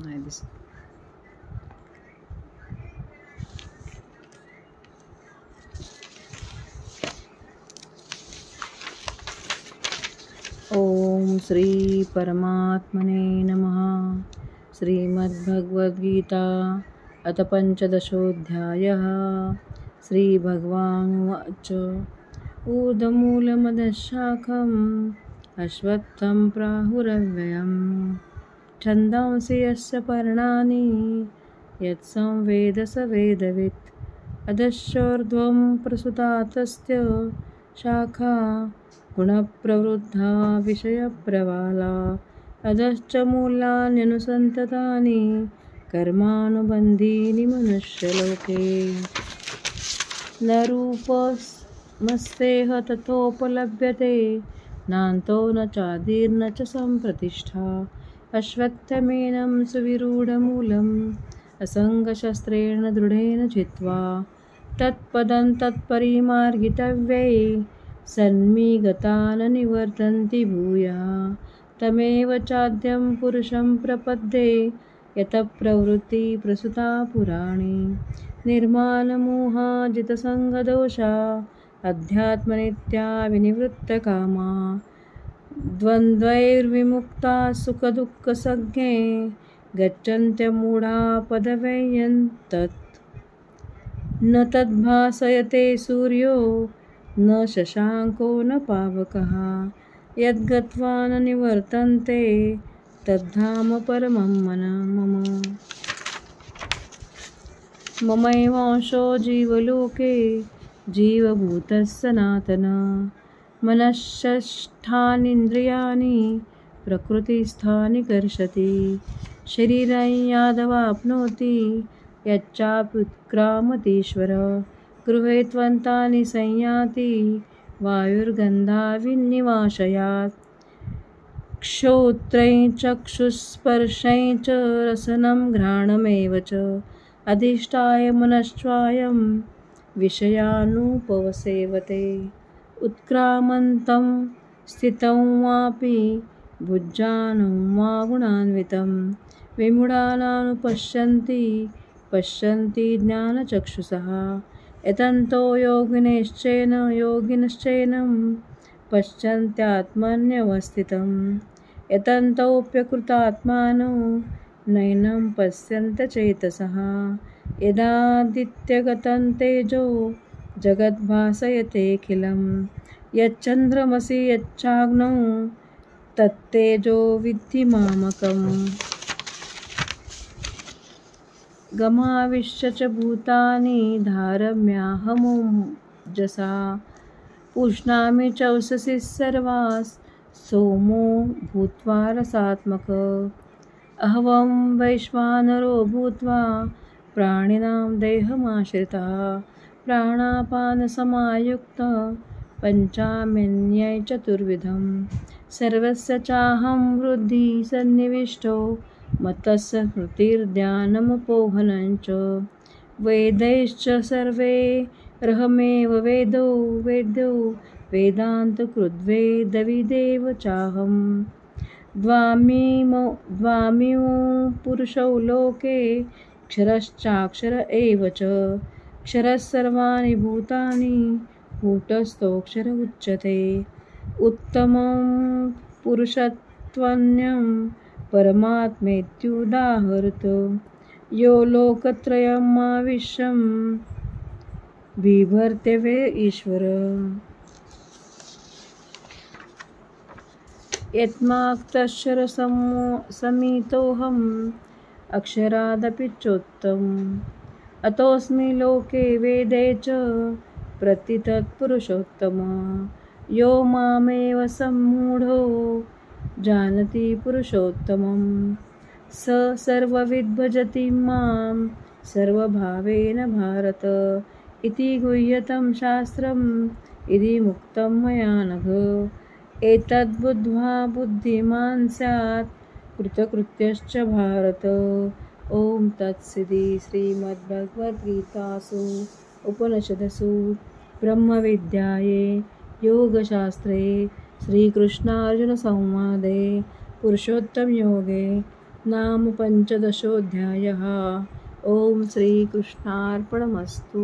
नाही दिसत. ओम श्री परमात्मने नमः. श्रीमद्भगवद्गीता अथ पंचदशोऽध्यायः. श्रीभगवानुवाच ऊर्ध्वमूलमधःशाखम् अश्वत्थं प्राहुरव्ययम् छन्दांसि यस्य पर्णानि यत्संवेद स वेदवित्. अधश्चोर्ध्वं प्रसृता तस्य शाखा गुणप्रवृद्धा विषयप्रवाला. अधश्च मूलान्यनुसन्ततानि कर्मानुबन्धीनि मनुष्यलोके. न रूपमस्तेह तथोपलभ्यते नान्तो न चादिर्न च सम्प्रतिष्ठा. अश्वत्थमेनं सुविरूढमूलम् असङ्गशस्त्रेण दृढेन चित्वा तत्पदं तत्परिमार्गितव्यै सन्निगता न निवर्तन्ति भूयः. तमेव चाद्यं पुरुषं प्रपद्ये यतः प्रवृत्ति प्रसृता पुराणे. निर्मानमोहाजितसङ्गदोषा अध्यात्मनित्या विनिवृत्तकामा. द्वन्द्वैर्विमुक्ता सुखदुःखसज्ञे गच्छन्त्यमूढा पदव्यन्तत्. न तद्भासयते सूर्यो न शशाङ्को न पावकः. यद्गत्वा न निवर्तन्ते तद्धाम परमं मम. ममैवांशो जीवलोके जीवभूतः सनातनः. मनःषष्ठानीन्द्रियाणि प्रकृतिस्थानि कर्षति. शरीरं यादवाप्नोति यच्चाप्युत्क्रामतीश्वरः. गृहे त्वन्तानि संयाति वायुर्गन्धाविन्निवाशयात्. श्रोत्रं चक्षुस्पर्शं च रसनं घ्राणमेव च अधिष्ठाय मनश्चायं विषयानुपसेवते. उत्क्रामन्तं स्थितं वापि भुजानं वा गुणान्वितं विमूढानानुपश्यन्ति पश्यन्ति ज्ञानचक्षुषः. यतन्तो योगिनश्चैनं पश्यन्त्यात्मन्यवस्थितं. यतन्तोऽप्यकृतात्मानो नैनं पश्यन्त चेतसः. यदादित्यगतं तेजो जगद्भासयतेऽखिलं. यच्चन्द्रमसि यच्चाग्नौ तत्तेजो विद्धि मामकम्. गमाविश्य च भूतानि धारम्याहमोजसा. पुष्णामि चौषसि सर्वास् सोमो भूत्वा रसात्मकः. अहं वैश्वानरो भूत्वा प्राणिनां देहमाश्रितः. प्राणापानसमायुक्तः पञ्चमन्यै चतुर्विधं. सर्वस्य चाहं हृदि सन्निविष्टो मत्तः स्मृतिर्ध्यानमपोहनं च. वेदैश्च सर्वैरहमेव वेद्यो वेदान्तकृद्वेदविदेव चाहम्. द्वामिमो पुरुषौ लोके क्षरश्चाक्षर एव च. क्षरः सर्वाणि भूतानि कूटस्थोऽक्षर उच्यते. उत्तमं पुरुषत्वन्यं परमात्मेत्युदाहरत्. यो लोकत्रयमाविश्यं बिभर्त्यवे ईश्वरः. यत्माक्षरसमितोऽहम् अक्षरादपि चोत्तमम्. अतोऽस्मि लोके वेदे च प्रतितत्पुरुषोत्तमः. यो मामेव सम्मूढो जानति पुरुषोत्तमं स सर्वविद् भजति मां सर्वभावेन भारत. इति गुह्यतं शास्त्रम् इति मुक्तं मया नघ. एतद्बुद्ध्वा बुद्धिमान् स्यात् कृतकृत्यश्च भारत. ओम तत्सदिति. श्रीमद्भगवद्गीतासु उपनिषदसु ब्रह्मविद्याये योगशास्त्रे श्रीकृष्णार्जुनसंवादे पुरुषोत्तमयोगे नाम पंचदशोऽध्यायः. ओम श्रीकृष्णार्पणमस्तु.